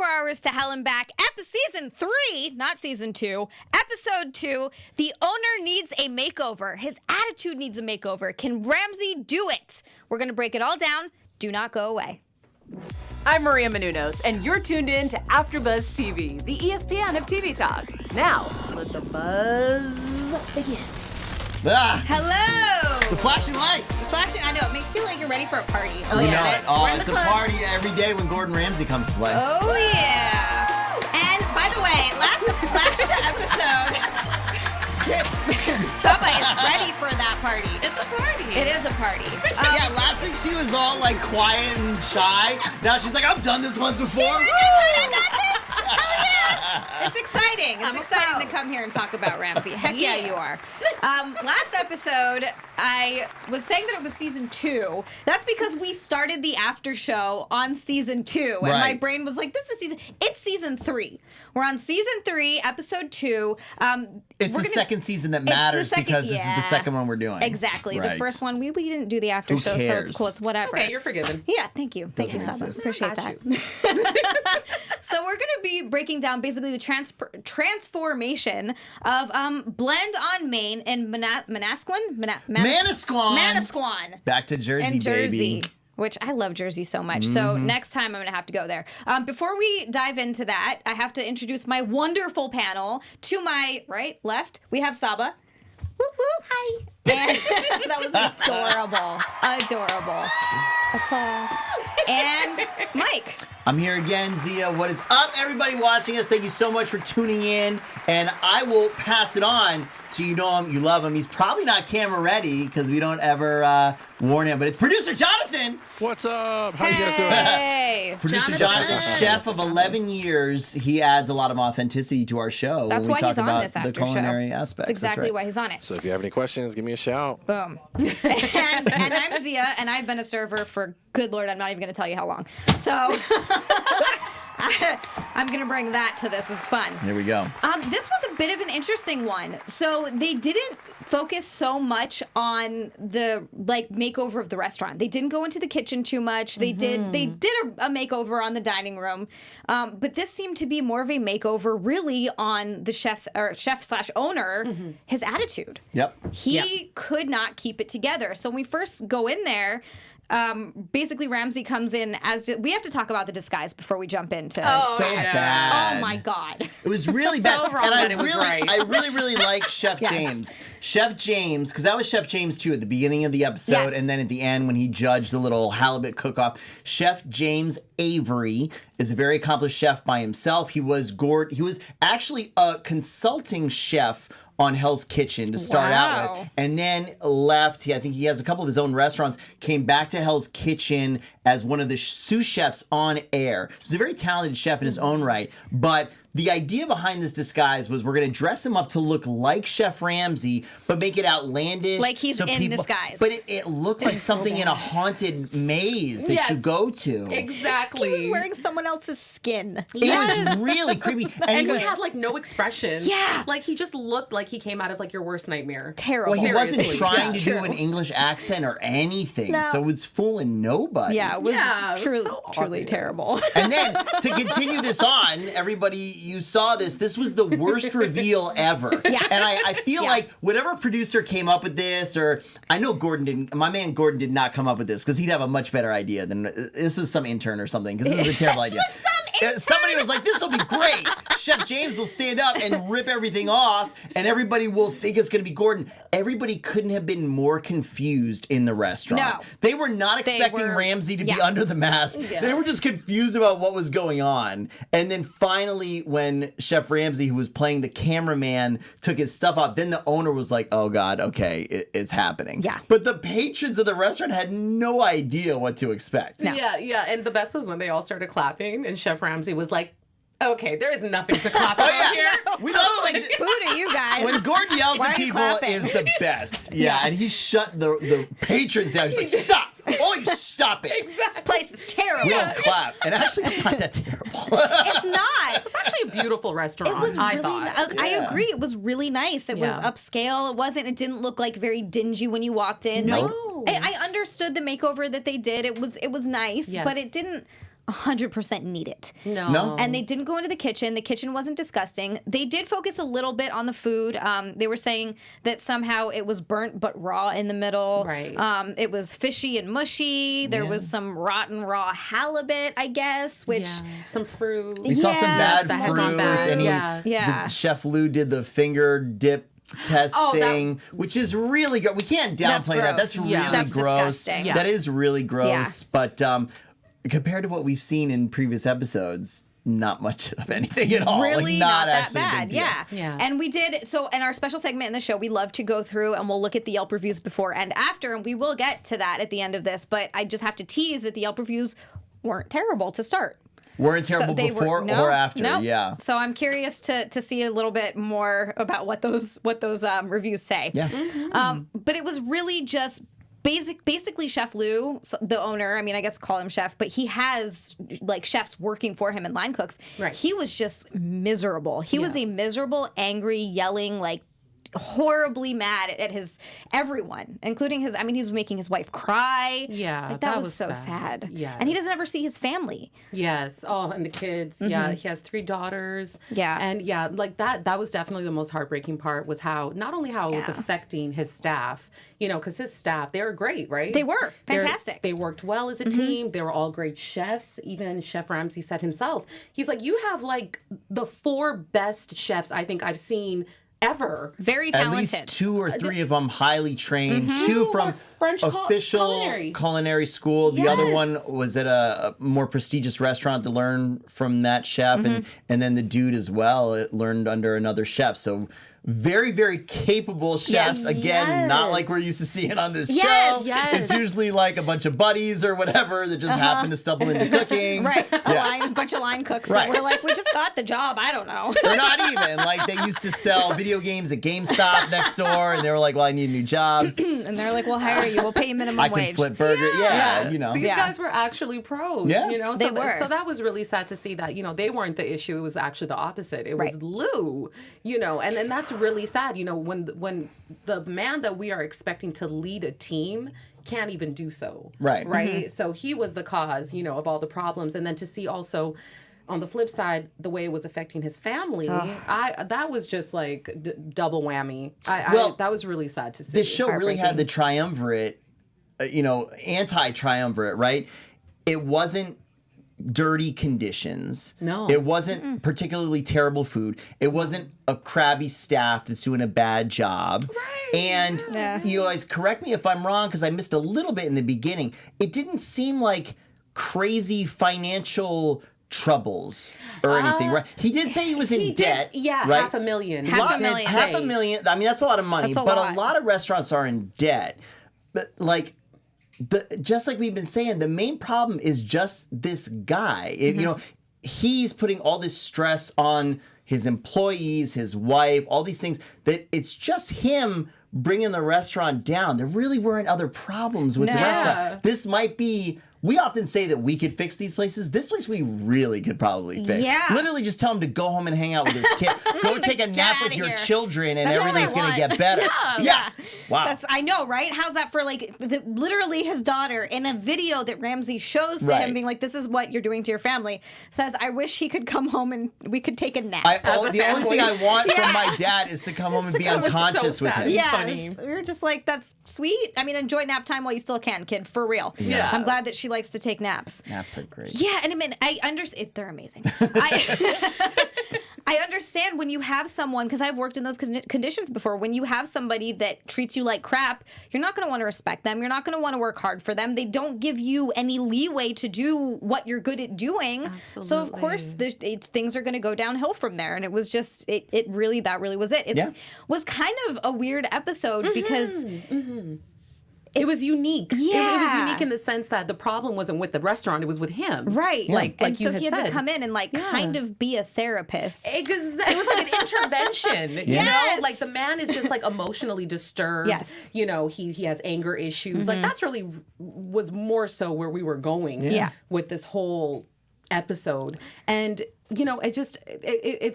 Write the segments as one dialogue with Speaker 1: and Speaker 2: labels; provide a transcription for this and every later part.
Speaker 1: 24 hours to hell and back. Season 3, not season 2, episode 2. The owner needs a makeover. His attitude needs a makeover. Can Ramsay do it? We're going to break it all down. Do not go away.
Speaker 2: I'm Maria Menounos, and you're tuned in to AfterBuzz TV, the ESPN of TV talk. Now, let the buzz begin.
Speaker 1: Hello.
Speaker 3: The flashing lights.
Speaker 1: Flashing, I know, it makes you feel like you're ready for a party.
Speaker 3: We know it. Oh,
Speaker 1: We're in
Speaker 3: it's
Speaker 1: the
Speaker 3: a
Speaker 1: club.
Speaker 3: party every day when Gordon Ramsay comes to play.
Speaker 1: Oh, yeah. And by the way, last episode, Saba is ready for that party.
Speaker 4: It's a party.
Speaker 1: It is a party.
Speaker 3: Yeah, last week she was all like quiet and shy. Now she's like, I've done this once before.
Speaker 1: I got this. Oh, yeah. It's exciting. It's exciting to come here and talk about Ramsay. Heck yeah, you are. Last episode, I was saying that it was season 2. That's because we started the after show on season 2. And my brain was like, it's season 3. We're on season 3, episode 2.
Speaker 3: It's the second season that matters because this is the second one we're doing.
Speaker 1: Exactly.
Speaker 3: Right.
Speaker 1: The first one, we didn't do the after show, so it's cool. It's whatever.
Speaker 4: Okay, you're forgiven.
Speaker 1: Yeah, thank you. Thank you, Saba. Appreciate that. So we're going to be breaking down basically the transformation of Blend on Main and Manasquan? Manasquan.
Speaker 3: Back to Jersey,
Speaker 1: And Jersey.
Speaker 3: baby.
Speaker 1: Which I love Jersey so much. So next time I'm going to have to go there. Before we dive into that, I have to introduce my wonderful panel. To my left, we have Saba. Whoop, whoop. Hi. And that was adorable. Adorable. Applause. And Mike.
Speaker 3: I'm here again, Zia. What is up, everybody watching us? Thank you so much for tuning in. And I will pass it on to you know him, you love him. He's probably not camera ready because we don't ever warn him. But it's producer Jonathan.
Speaker 5: What's up? How you guys doing?
Speaker 1: Hey.
Speaker 3: Producer Jonathan, chef of 11 years. He adds a lot of authenticity to our show.
Speaker 1: That's
Speaker 3: when
Speaker 1: why
Speaker 3: we talk
Speaker 1: he's on
Speaker 3: about
Speaker 1: this
Speaker 3: the
Speaker 1: after show.
Speaker 3: culinary aspects.
Speaker 1: That's exactly
Speaker 3: right.
Speaker 1: why he's on it.
Speaker 5: So if you have any questions, give me a shout.
Speaker 1: Boom. and I'm Zia, and I've been a server for, good Lord, I'm not even going to tell you how long. So I'm going to bring that to this. It's fun.
Speaker 3: Here we go.
Speaker 1: This was a bit of an interesting one. So they didn't focus so much on the makeover of the restaurant. They didn't go into the kitchen too much. They did a makeover on the dining room, but this seemed to be more of a makeover really on the chef/owner, his attitude.
Speaker 3: Yep.
Speaker 1: He could not keep it together. So when we first go in there, basically Ramsay comes in we have to talk about the disguise before we jump into.
Speaker 3: Bad.
Speaker 1: Oh my God.
Speaker 3: It was really bad.
Speaker 4: wrong
Speaker 3: And
Speaker 4: that it was right.
Speaker 3: I really like Chef James. Chef James, because that was Chef James too at the beginning of the episode, and then at the end when he judged the little halibut cook-off. Chef James Avery is a very accomplished chef by himself. He was actually a consulting chef on Hell's Kitchen to start out with, and then left. I think he has a couple of his own restaurants, came back to Hell's Kitchen as one of the sous chefs on air. So he's a very talented chef in his own right, but the idea behind this disguise was we're going to dress him up to look like Chef Ramsay, but make it outlandish.
Speaker 1: Like he's in disguise.
Speaker 3: But it looked like something in a haunted maze that you go to.
Speaker 4: Exactly.
Speaker 1: He was wearing someone else's skin.
Speaker 3: It was really creepy.
Speaker 4: And he had no expression.
Speaker 1: Yeah.
Speaker 4: Like he just looked like he came out of your worst nightmare.
Speaker 1: Terrible.
Speaker 3: Well, he wasn't
Speaker 4: Seriously.
Speaker 3: trying to
Speaker 1: True.
Speaker 3: do an English accent or anything,
Speaker 1: No.
Speaker 3: so it's fooling nobody.
Speaker 1: Yeah, it was truly
Speaker 4: so
Speaker 1: truly
Speaker 4: obvious.
Speaker 1: terrible.
Speaker 3: And then to continue this on, everybody, you saw this. This was the worst reveal ever.
Speaker 1: Yeah.
Speaker 3: And I feel like whatever producer came up with this, or I know my man Gordon did not come up with this because he'd have a much better idea than this was some intern or something because this is a terrible idea. Somebody was like, this will be great. Chef James will stand up and rip everything off and everybody will think it's going to be Gordon. Everybody couldn't have been more confused in the restaurant.
Speaker 1: No.
Speaker 3: They were not expecting Ramsay to be under the mask.
Speaker 4: Yeah.
Speaker 3: They were just confused about what was going on. And then finally, when Chef Ramsay, who was playing the cameraman, took his stuff off, then the owner was like, oh God, okay, it's happening.
Speaker 1: Yeah.
Speaker 3: But the patrons of the restaurant had no idea what to expect.
Speaker 1: No.
Speaker 4: Yeah. And the best was when they all started clapping and Chef Ramsay was like, okay, there is nothing to clap about here.
Speaker 3: We love it.
Speaker 1: Boo to you guys.
Speaker 3: When Gordon yells
Speaker 1: Why
Speaker 3: at
Speaker 1: are you
Speaker 3: people
Speaker 1: clapping?
Speaker 3: is the best. Yeah, and he shut the patrons down. He's like, stop. Oh, you stop it.
Speaker 1: This place is terrible.
Speaker 3: We don't clap. And actually, it's not that terrible.
Speaker 1: It's not.
Speaker 4: It's actually a beautiful restaurant.
Speaker 1: It was
Speaker 4: I
Speaker 1: really
Speaker 4: thought.
Speaker 1: I agree. It was really nice. It was
Speaker 4: Yeah.
Speaker 1: upscale. It didn't look like very dingy when you walked in.
Speaker 3: No.
Speaker 1: Like I understood the makeover that they did. It was nice,
Speaker 4: Yes.
Speaker 1: but it didn't 100% need it.
Speaker 3: No?
Speaker 1: And they didn't go into the kitchen. The kitchen wasn't disgusting. They did focus a little bit on the food. They were saying that somehow it was burnt but raw in the middle.
Speaker 4: Right.
Speaker 1: It was fishy and mushy. There was some rotten raw halibut, I guess, which...
Speaker 4: some fruit.
Speaker 3: We saw some bad
Speaker 1: some
Speaker 3: fruit,
Speaker 1: healthy
Speaker 3: and
Speaker 1: Yeah.
Speaker 3: Chef Lou did the finger dip test thing, which is really good. We can't downplay that. That's
Speaker 1: gross.
Speaker 3: really
Speaker 1: That's
Speaker 3: gross.
Speaker 1: disgusting.
Speaker 3: That is really gross.
Speaker 1: Yeah.
Speaker 3: But compared to what we've seen in previous episodes, not much of anything at all.
Speaker 1: Really
Speaker 3: like,
Speaker 1: not that
Speaker 3: actually a
Speaker 1: bad.
Speaker 3: big deal.
Speaker 1: Yeah. And we did, so in our special segment in the show, we love to go through and we'll look at the Yelp reviews before and after, and we will get to that at the end of this, but I just have to tease that the Yelp reviews weren't terrible to start.
Speaker 3: Weren't terrible before or after, yeah.
Speaker 1: So I'm curious to see a little bit more about what those reviews say.
Speaker 3: Yeah.
Speaker 1: But it was really just basically Chef Lou, the owner. I mean, I guess call him chef, but he has like chefs working for him and line cooks.
Speaker 4: Right.
Speaker 1: He was just miserable. He was a miserable, angry, yelling, like horribly mad at everyone, including his. I mean, he's making his wife cry.
Speaker 4: Yeah,
Speaker 1: like, that was so sad.
Speaker 4: Yes.
Speaker 1: And he doesn't ever see his family.
Speaker 4: Yes. Oh, and the kids. Yeah, he has 3 daughters.
Speaker 1: Yeah.
Speaker 4: And yeah, like that was definitely the most heartbreaking part was how, not only how it was affecting his staff, you know, because his staff, they were great, right?
Speaker 1: They were fantastic.
Speaker 4: They worked well as a team. They were all great chefs. Even Chef Ramsay said himself, he's like, you have like the 4 best chefs I think I've seen ever.
Speaker 1: Very talented.
Speaker 3: At least 2 or 3 of them highly trained. 2 from
Speaker 4: French
Speaker 3: official culinary school. The other one was at a more prestigious restaurant to learn from that chef, and then the dude as well learned under another chef. So very, very capable chefs. Again, not like we're used to seeing on this show. It's usually like a bunch of buddies or whatever that just happen to stumble into cooking.
Speaker 1: Right. A bunch of line cooks that were like, we just got the job. I don't know.
Speaker 3: Or not even. Like, they used to sell video games at GameStop next door, and they were like, well, I need a new job.
Speaker 1: And they're like, we'll hire you. We'll pay you minimum wage.
Speaker 3: I can flip burger. Yeah, you know.
Speaker 4: These guys were actually pros.
Speaker 3: Yeah.
Speaker 4: You know,
Speaker 1: They were.
Speaker 4: So that was really sad to see that, you know, they weren't the issue. It was actually the opposite. It was Lou, you know, and that's really sad, you know, when the man that we are expecting to lead a team can't even do so. Right. So he was the cause, you know, of all the problems. And then to see also on the flip side, the way it was affecting his family, that was just like double whammy. That was really sad to see.
Speaker 3: This show really had the triumvirate, anti-triumvirate, right? It wasn't dirty conditions.
Speaker 4: No.
Speaker 3: It wasn't particularly terrible food. It wasn't a crabby staff that's doing a bad job.
Speaker 4: Right.
Speaker 3: And you guys correct me if I'm wrong, because I missed a little bit in the beginning. It didn't seem like crazy financial troubles or anything, right? He did say he was in debt.
Speaker 4: Right? $500,000.
Speaker 3: $500,000. I mean, that's a lot of money, but a lot of restaurants are in debt. But like, just like we've been saying, the main problem is just this guy. You know, he's putting all this stress on his employees, his wife, all these things, that it's just him bringing the restaurant down. There really weren't other problems with the restaurant. This might be... We often say that we could fix these places. This place we really could probably fix.
Speaker 1: Yeah.
Speaker 3: Literally just tell him to go home and hang out with his kid. Go take a nap with your children and everything's going to get better. Yeah. Wow.
Speaker 1: I know, right? How's that for like literally his daughter in a video that Ramsay shows to him being like, this is what you're doing to your family, says, I wish he could come home and we could take a nap.
Speaker 3: The only thing I want from my dad is to come home and be unconscious with him.
Speaker 1: Yes. We were just like, that's sweet. I mean, enjoy nap time while you still can, kid, for real.
Speaker 3: Yeah.
Speaker 1: I'm glad that she likes to take naps.
Speaker 3: Naps are great.
Speaker 1: Yeah, and I mean, I understand. They're amazing. I understand when you have someone, because I've worked in those conditions before, when you have somebody that treats you like crap, you're not going to want to respect them. You're not going to want to work hard for them. They don't give you any leeway to do what you're good at doing.
Speaker 4: Absolutely.
Speaker 1: So, of course, things are going to go downhill from there. And it was just, that really was it. It was kind of a weird episode because...
Speaker 4: It was unique.
Speaker 1: Yeah.
Speaker 4: It was unique in the sense that the problem wasn't with the restaurant, it was with him.
Speaker 1: Right.
Speaker 4: Like
Speaker 1: so he had to come in and kind of be a therapist.
Speaker 4: Exactly. It was like an intervention. You know? Like the man is just like emotionally disturbed.
Speaker 1: Yes.
Speaker 4: You know, he has anger issues. Like that's really was more so where we were going with this whole episode. And you know, it's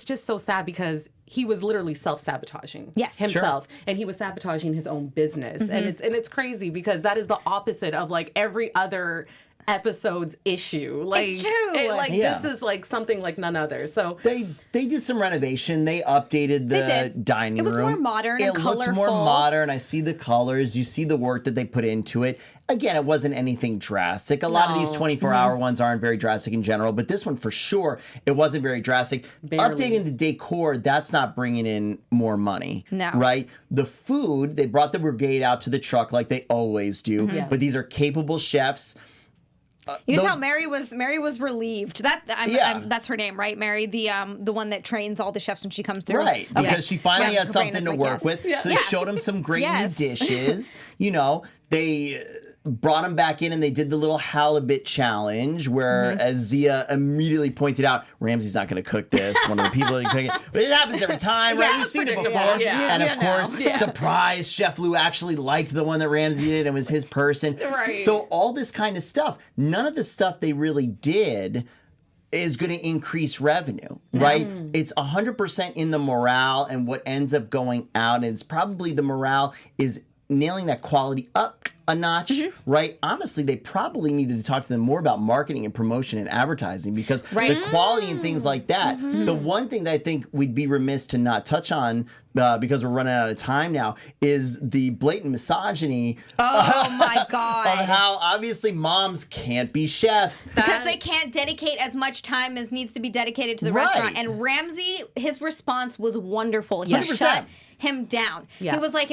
Speaker 4: just so sad because he was literally self-sabotaging himself, and he was sabotaging his own business, and it's crazy because that is the opposite of like every other episode's issue. Like,
Speaker 1: It's true.
Speaker 4: This is like something like none other. So
Speaker 3: They did some renovation. They updated the dining room.
Speaker 1: It was more modern and
Speaker 3: It looked more
Speaker 1: colorful.
Speaker 3: modern. I see the colors. You see the work that they put into it. Again, it wasn't anything drastic. A lot of these 24-hour ones aren't very drastic in general, but this one for sure, it wasn't very drastic.
Speaker 4: Barely.
Speaker 3: Updating the decor, that's not bringing in more money.
Speaker 1: No.
Speaker 3: Right? The food, they brought the brigade out to the truck like they always do,
Speaker 4: Yeah.
Speaker 3: but these are capable chefs.
Speaker 1: You can
Speaker 3: the-
Speaker 1: tell Mary was relieved. That's her name, right? Mary, the one that trains all the chefs when she comes through.
Speaker 3: Right,
Speaker 1: Okay.
Speaker 3: because she finally
Speaker 1: Yeah,
Speaker 3: had
Speaker 1: her brain
Speaker 3: something
Speaker 1: is
Speaker 3: to
Speaker 1: like,
Speaker 3: work
Speaker 1: yes.
Speaker 3: with.
Speaker 1: Yeah.
Speaker 3: So they showed him some great
Speaker 1: Yes.
Speaker 3: new dishes. They brought him back in and they did the little halibut challenge where, as Zia immediately pointed out, Ramsay's not going to cook this. One of the people that cook it. But it happens every time, right?
Speaker 1: Yeah,
Speaker 3: We've seen it
Speaker 4: predictable.
Speaker 3: before.
Speaker 4: Yeah.
Speaker 3: And of
Speaker 1: You know.
Speaker 3: course, surprise, Chef Lou actually liked the one that Ramsay did and was his person.
Speaker 4: Right.
Speaker 3: So all this kind of stuff, none of the stuff they really did is going to increase revenue, right? It's 100% in the morale and what ends up going out. And it's probably the morale is nailing that quality up a notch, right? Honestly, they probably needed to talk to them more about marketing and promotion and advertising because the quality and things like that. The one thing that I think we'd be remiss to not touch on because we're running out of time now is the blatant misogyny
Speaker 1: Oh my
Speaker 3: of
Speaker 1: God.
Speaker 3: how obviously moms can't be chefs.
Speaker 1: Because they can't dedicate as much time as needs to be dedicated to the
Speaker 3: Right.
Speaker 1: restaurant. And Ramsay, his response was wonderful. He
Speaker 3: 100%.
Speaker 1: shut him down.
Speaker 4: Yeah.
Speaker 1: He was like,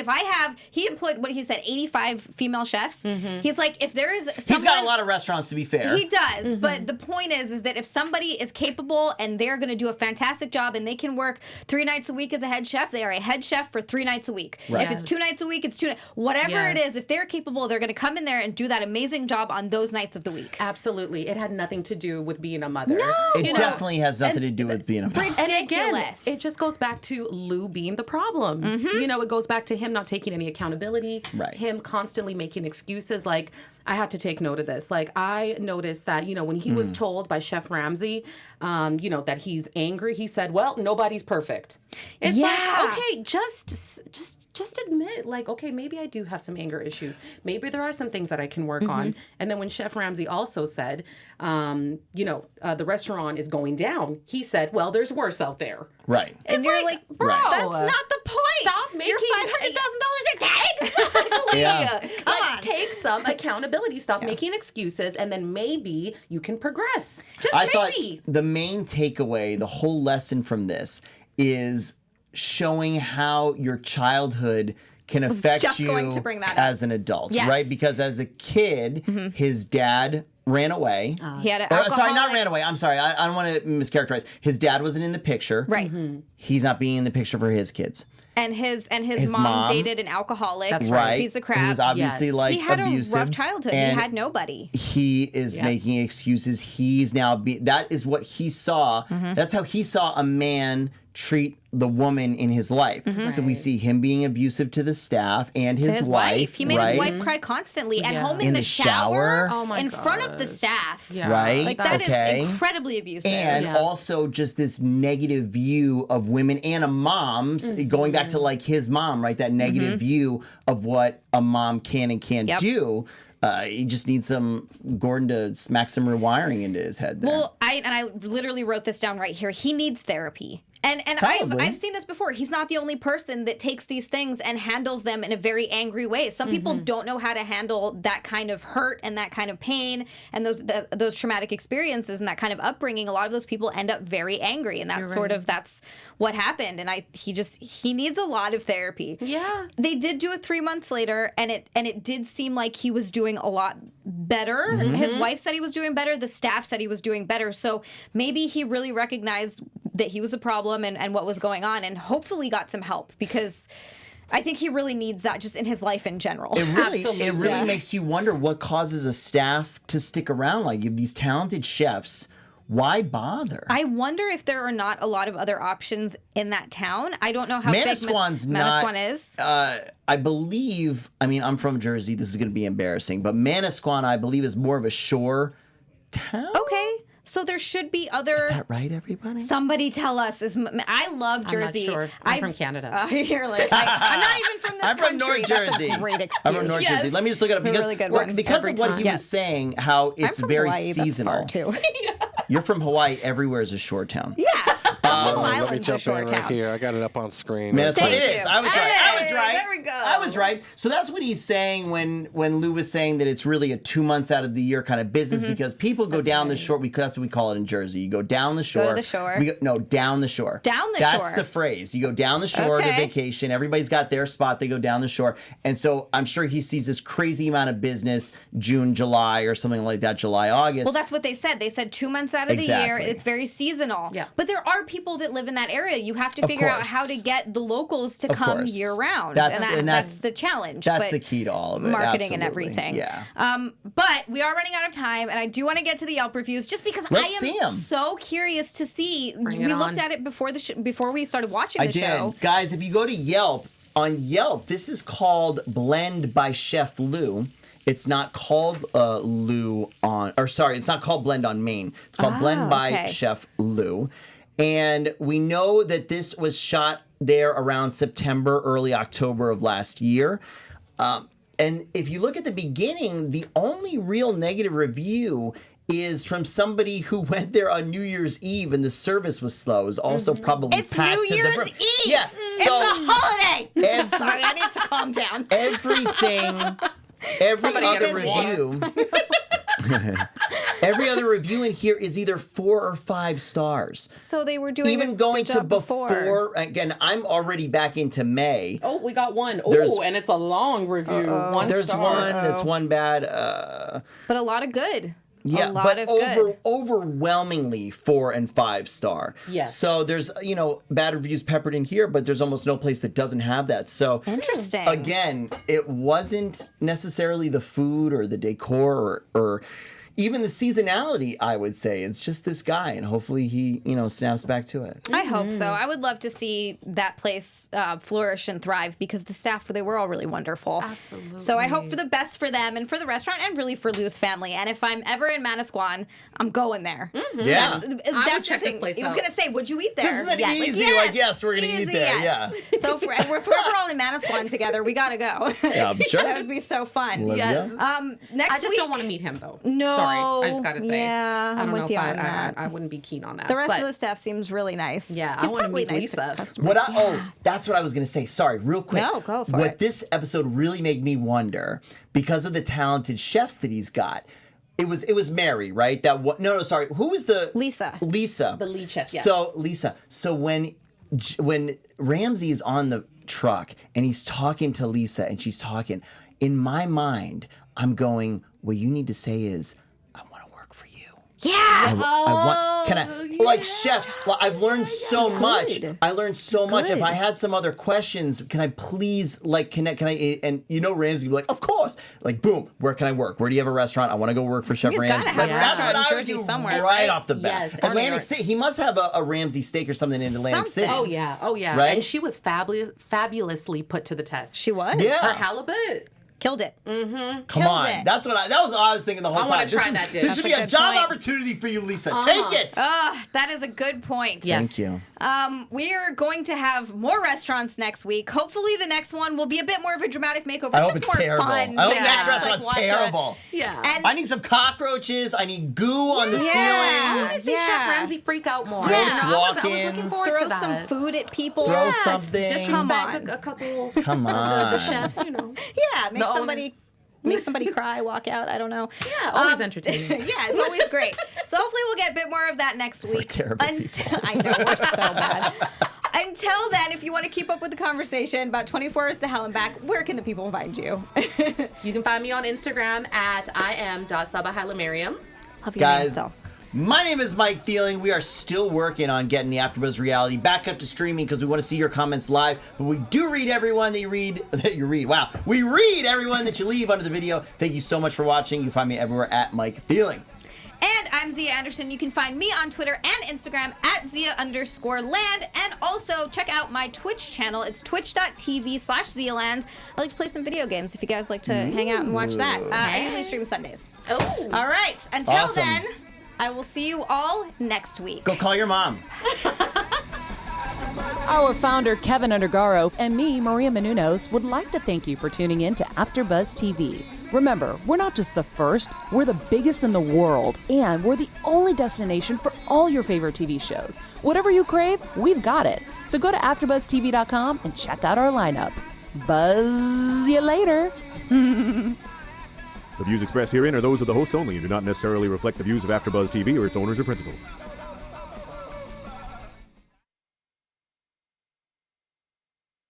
Speaker 1: he employed, what he said, 85 female chefs. He's like, if there is someone...
Speaker 3: He's got a lot of restaurants, to be fair.
Speaker 1: He does, but the point is that if somebody is capable and they're going to do a fantastic job and they can work 3 nights a week as a head chef, they are a head chef for 3 nights a week.
Speaker 3: Right.
Speaker 1: If it's 2 nights a week, it's 2 nights. Whatever it is, if they're capable, they're going to come in there and do that amazing job on those nights of the week.
Speaker 4: absolutely, it had nothing to do with being a mother.
Speaker 1: No!
Speaker 3: It definitely has nothing to do with being a mom.
Speaker 4: And again,
Speaker 1: Ridiculous.
Speaker 4: it just goes back to Lou being the problem. It goes back to him not taking any accountability.
Speaker 3: Right.
Speaker 4: Him constantly making excuses. Like, I had to take note of this. Like, I noticed that, when he was told by Chef Ramsay, that he's angry, he said, well, nobody's perfect. It's like, okay, just admit, like, okay, maybe I do have some anger issues. Maybe there are some things that I can work on. And then when Chef Ramsay also said, the restaurant is going down, he said, well, there's worse out there.
Speaker 3: Right.
Speaker 1: And you're like, bro,
Speaker 3: Right.
Speaker 1: that's not the point.
Speaker 4: Stop making
Speaker 1: Your $500,000 a day.
Speaker 4: Exactly.
Speaker 3: Yeah.
Speaker 1: Come on.
Speaker 4: Take some accountability. Stop making excuses, and then maybe you can progress. Just
Speaker 3: I
Speaker 4: maybe.
Speaker 3: thought the main takeaway, the whole lesson from this is showing how your childhood can affect
Speaker 1: just
Speaker 3: you
Speaker 1: going to bring that up.
Speaker 3: as an adult,
Speaker 1: Yes.
Speaker 3: right? Because as a kid, his dad ran away.
Speaker 1: He had an
Speaker 3: Or, sorry, not
Speaker 1: alcoholic-
Speaker 3: ran away. I'm sorry. I don't want to mischaracterize. His dad wasn't in the picture.
Speaker 1: Right.
Speaker 3: He's not being in the picture for his kids.
Speaker 1: And his
Speaker 3: His
Speaker 1: mom
Speaker 3: mom.
Speaker 1: dated an alcoholic.
Speaker 4: That's
Speaker 3: Right.
Speaker 1: Piece of crap.
Speaker 3: Who was obviously
Speaker 4: Yes.
Speaker 3: like
Speaker 1: He had
Speaker 3: abusive.
Speaker 1: a rough childhood.
Speaker 3: And
Speaker 1: He had nobody.
Speaker 3: he is making excuses. He's now that is what he saw. That's how he saw a man treat the woman in his life. So we see him being abusive to the staff and
Speaker 1: His wife. He made
Speaker 3: right?
Speaker 1: his wife cry constantly at
Speaker 4: Yeah.
Speaker 1: home in the
Speaker 3: shower?
Speaker 1: shower
Speaker 4: Oh my
Speaker 1: in front of the
Speaker 4: gosh.
Speaker 1: staff.
Speaker 4: Yeah.
Speaker 3: Right?
Speaker 1: Like that is
Speaker 3: Okay.
Speaker 1: incredibly abusive.
Speaker 3: And also just this negative view of women and a mom's, going back to like his mom, right? That negative view of what a mom can and can't do. He just needs some Gordon to smack some rewiring into his head there.
Speaker 1: Well, I literally wrote this down right here. He needs therapy. And
Speaker 3: Probably.
Speaker 1: I've seen this before. He's not the only person that takes these things and handles them in a very angry way. Some people don't know how to handle that kind of hurt and that kind of pain and those traumatic experiences and that kind of upbringing. A lot of those people end up very angry, and that's that's what happened. And he needs a lot of therapy.
Speaker 4: Yeah.
Speaker 1: They did do it 3 months later, and it did seem like he was doing a lot better. His wife said he was doing better. The staff said he was doing better. So maybe he really recognized that he was the problem and what was going on, and hopefully got some help, because I think he really needs that just in his life in general.
Speaker 3: It really
Speaker 4: Absolutely.
Speaker 3: makes you wonder what causes a staff to stick around. Like, if these talented chefs, why bother?
Speaker 1: I wonder if there are not a lot of other options in that town. I don't know how
Speaker 3: Manasquan's
Speaker 1: big
Speaker 3: not.
Speaker 1: Manasquan is.
Speaker 3: I believe. I mean, I'm from Jersey. This is going to be embarrassing, but Manasquan, I believe, is more of a shore town.
Speaker 1: Okay. So there should be other.
Speaker 3: Is that right, everybody?
Speaker 1: Somebody tell us. I love Jersey.
Speaker 4: I'm not sure. I'm from Canada.
Speaker 1: You're like, I'm not even from this
Speaker 3: I'm
Speaker 1: country.
Speaker 3: from North Jersey.
Speaker 1: That's a great excuse.
Speaker 3: I'm from North Jersey. Let me just look it up
Speaker 1: It's a
Speaker 3: because
Speaker 1: really good one
Speaker 3: because
Speaker 1: every
Speaker 3: of what
Speaker 1: time.
Speaker 3: he was saying, how
Speaker 1: I'm
Speaker 3: it's
Speaker 1: from
Speaker 3: very
Speaker 1: Hawaii,
Speaker 3: seasonal.
Speaker 1: That's far too.
Speaker 3: You're from Hawaii. Everywhere is a shore town.
Speaker 1: Yeah. The whole
Speaker 5: Let me
Speaker 1: island's a
Speaker 5: jump in
Speaker 1: shore
Speaker 5: right
Speaker 1: town.
Speaker 5: here. I got it up on screen.
Speaker 3: Man, that's what
Speaker 1: Thank
Speaker 3: it is.
Speaker 1: you.
Speaker 3: I was right. I was
Speaker 1: Hey,
Speaker 3: right.
Speaker 1: there we go.
Speaker 3: I was right. So that's what he's saying when Lou was saying that it's really a 2 months out of the year kind of business because people go down the shore. That's what we call it in Jersey. You go down the shore.
Speaker 1: Go to the shore.
Speaker 3: Down the shore.
Speaker 1: Down the
Speaker 3: That's
Speaker 1: shore.
Speaker 3: the phrase. You go down the shore to
Speaker 1: Okay.
Speaker 3: vacation. Everybody's got their spot. They go down the shore. And so I'm sure he sees this crazy amount of business June, July, or something like that, July, August.
Speaker 1: Well, that's what they said. They said 2 months out of the year.
Speaker 3: Exactly.
Speaker 1: It's very seasonal.
Speaker 4: Yeah.
Speaker 1: But there are people that live in that area. You have to figure out
Speaker 3: course.
Speaker 1: how to get the locals to
Speaker 3: Of
Speaker 1: come
Speaker 3: course.
Speaker 1: year round.
Speaker 3: That's-
Speaker 1: and
Speaker 3: and
Speaker 1: that's the challenge.
Speaker 3: that's
Speaker 1: but
Speaker 3: the key to all of it.
Speaker 1: marketing and
Speaker 3: Absolutely.
Speaker 1: everything.
Speaker 3: Yeah.
Speaker 1: But we are running out of time, and I do want to get to the Yelp reviews just because
Speaker 3: Let's see
Speaker 1: I
Speaker 3: 'em.
Speaker 1: am so curious to see.
Speaker 4: Bring
Speaker 1: We
Speaker 4: it
Speaker 1: looked
Speaker 4: on.
Speaker 1: at it before before we started watching
Speaker 3: I
Speaker 1: the
Speaker 3: did.
Speaker 1: show.
Speaker 3: Guys, if you go to Yelp, on Yelp, this is called Blend by Chef Lou. It's not called it's not called Blend on Main. It's called Blend by
Speaker 1: okay.
Speaker 3: Chef Lou. And we know that this was shot there around September, early October of last year. And if you look at the beginning, the only real negative review is from somebody who went there on New Year's Eve and the service was slow. It was also probably
Speaker 1: It's
Speaker 3: packed
Speaker 1: New
Speaker 3: to the
Speaker 1: Year's
Speaker 3: brim.
Speaker 1: Eve.
Speaker 3: Yeah,
Speaker 1: It's
Speaker 3: so
Speaker 1: a holiday.
Speaker 3: every-
Speaker 1: Sorry, I need to calm down.
Speaker 3: every
Speaker 1: Somebody
Speaker 3: other
Speaker 1: get a
Speaker 3: review, every other review in here is either 4 or 5 stars.
Speaker 1: So they were doing
Speaker 3: Even
Speaker 1: a
Speaker 3: going
Speaker 1: good
Speaker 3: to
Speaker 1: job
Speaker 3: before, again, I'm already back into May.
Speaker 4: Oh, we got one.
Speaker 3: There's-
Speaker 4: Oh, and it's a long review. One
Speaker 3: There's
Speaker 4: star.
Speaker 3: one that's one bad.
Speaker 1: but a lot of good.
Speaker 3: Yeah,
Speaker 1: a lot
Speaker 3: but
Speaker 1: of good.
Speaker 3: overwhelmingly 4 and 5 star.
Speaker 4: Yes.
Speaker 3: So there's bad reviews peppered in here, but there's almost no place that doesn't have that. So
Speaker 1: Interesting.
Speaker 3: again, it wasn't necessarily the food or the decor or even the seasonality, I would say. It's just this guy, and hopefully he, snaps back to it.
Speaker 1: I hope so. I would love to see that place flourish and thrive because the staff, they were all really wonderful.
Speaker 4: Absolutely.
Speaker 1: So I hope for the best for them and for the restaurant and really for Lou's family. And if I'm ever in Manasquan, I'm going there.
Speaker 3: Yeah.
Speaker 1: That's
Speaker 4: would
Speaker 1: the
Speaker 4: check this
Speaker 1: thing.
Speaker 4: place
Speaker 1: I was
Speaker 4: out.
Speaker 1: going to say, would you eat there?
Speaker 3: This is an
Speaker 1: Yes.
Speaker 3: easy, yes, we're going to eat
Speaker 1: Easy,
Speaker 3: there.
Speaker 1: yes. So if we're all in Manasquan together, we got to go.
Speaker 3: Yeah, I'm sure.
Speaker 1: That would be so fun.
Speaker 3: Let's
Speaker 4: Yes.
Speaker 3: go.
Speaker 1: Next
Speaker 4: I just
Speaker 1: week,
Speaker 4: don't want to meet him though.
Speaker 1: No.
Speaker 4: Sorry, I just gotta say.
Speaker 1: Yeah,
Speaker 4: I
Speaker 1: I'm
Speaker 4: don't know
Speaker 1: with
Speaker 4: if
Speaker 1: you on that.
Speaker 4: I wouldn't be keen on that.
Speaker 1: the rest
Speaker 4: but
Speaker 1: of the staff seems really nice.
Speaker 4: Yeah, I
Speaker 1: He's
Speaker 4: wanna
Speaker 1: probably
Speaker 4: meet
Speaker 1: nice
Speaker 4: Lisa.
Speaker 1: to customers.
Speaker 3: That's what I was going to say. Sorry, real quick.
Speaker 1: No, go for
Speaker 3: what
Speaker 1: it.
Speaker 3: this episode really made me wonder, because of the talented chefs that he's got. It was Mary, right? Sorry. Who was the
Speaker 1: Lisa.
Speaker 4: The lead chef, yes.
Speaker 3: So Lisa. So when Ramsay is on the truck and he's talking to Lisa and she's talking, in my mind, I'm going, what you need to say is, I want to work for you.
Speaker 1: Yeah.
Speaker 3: Chef, I've learned so much. I learned so much. If
Speaker 1: Good.
Speaker 3: I had some other questions, can I please connect? Can I? And Ramsay would be like, of course. Like, boom, where can I work? Where do you have a restaurant? I want to go work for Chef
Speaker 1: He's
Speaker 3: Ramsay.
Speaker 1: gotta have a
Speaker 3: That's
Speaker 1: restaurant
Speaker 3: what
Speaker 1: in
Speaker 3: I would
Speaker 1: Jersey
Speaker 3: do
Speaker 1: somewhere,
Speaker 3: right
Speaker 1: right?
Speaker 3: off the bat.
Speaker 4: Yes,
Speaker 3: Atlantic City. He must have a Ramsay steak or something in Atlantic City.
Speaker 1: Something.
Speaker 4: Oh yeah.
Speaker 3: Right?
Speaker 4: And she was fabulously put to the test.
Speaker 1: She was?
Speaker 3: Yeah.
Speaker 4: Her halibut.
Speaker 1: Killed it.
Speaker 3: Come
Speaker 1: Killed
Speaker 3: on.
Speaker 1: it.
Speaker 3: That was what I was thinking the whole
Speaker 4: I wanna
Speaker 3: time.
Speaker 4: try that dish.
Speaker 3: This should
Speaker 1: That's
Speaker 3: be
Speaker 1: a
Speaker 3: a
Speaker 1: good
Speaker 3: job
Speaker 1: point.
Speaker 3: opportunity for you, Lisa. Take it.
Speaker 1: That is a good point.
Speaker 4: Yes.
Speaker 3: Thank you.
Speaker 1: We are going to have more restaurants next week. Hopefully, the next one will be a bit more of a dramatic makeover.
Speaker 3: I hope
Speaker 1: just
Speaker 3: it's
Speaker 1: more
Speaker 3: terrible.
Speaker 1: fun.
Speaker 3: I hope
Speaker 1: to
Speaker 3: next
Speaker 1: just,
Speaker 3: restaurant's
Speaker 1: watch
Speaker 3: terrible.
Speaker 4: Yeah.
Speaker 1: And
Speaker 3: I need some cockroaches. I need goo on the
Speaker 1: Yeah.
Speaker 4: I
Speaker 3: ceiling.
Speaker 4: want to see
Speaker 1: Yeah.
Speaker 4: Chef Ramsay freak out more.
Speaker 3: Gross
Speaker 4: I was looking
Speaker 3: walk-ins.
Speaker 4: forward
Speaker 1: throw
Speaker 4: to that.
Speaker 1: some food at people.
Speaker 3: Throw
Speaker 1: Yeah.
Speaker 3: something.
Speaker 1: Come on.
Speaker 4: Disrespect a couple
Speaker 3: Come
Speaker 4: of
Speaker 3: on.
Speaker 4: the chefs,
Speaker 1: Yeah, make
Speaker 4: The owner.
Speaker 1: somebody cry, walk out. I don't know.
Speaker 4: Yeah, always entertaining.
Speaker 1: Yeah, it's always great. So hopefully we'll get a bit more of that next week.
Speaker 3: terrible
Speaker 1: I know, we're so bad. Until then, if you want to keep up with the conversation about 24 Hours to Hell and Back, where can the people find you?
Speaker 4: You can find me on Instagram at im.sabahalamariam.
Speaker 1: Love your name
Speaker 3: Guys,
Speaker 1: still.
Speaker 3: my name is Mike Feeling. We are still working on getting the AfterBuzz reality back up to streaming because we want to see your comments live. But we do read everyone that you read. Wow. We read everyone that you leave under the video. Thank you so much for watching. You can find me everywhere at Mike Feeling.
Speaker 1: And I'm Zia Anderson. You can find me on Twitter and Instagram at Zia_land. And also check out my Twitch channel. It's twitch.tv/ZiaLand. I like to play some video games if you guys like to hang out and watch that. I usually stream Sundays.
Speaker 4: Oh.
Speaker 1: All right. Until
Speaker 3: Awesome.
Speaker 1: then, I will see you all next week.
Speaker 3: Go call your mom.
Speaker 2: Our founder, Kevin Undergaro, and me, Maria Menounos, would like to thank you for tuning in to AfterBuzz TV. Remember, we're not just the first, we're the biggest in the world, and we're the only destination for all your favorite TV shows. Whatever you crave, we've got it. So go to AfterBuzzTV.com and check out our lineup. Buzz you later.
Speaker 6: The views expressed herein are those of the hosts only and do not necessarily reflect the views of AfterBuzz TV or its owners or principals.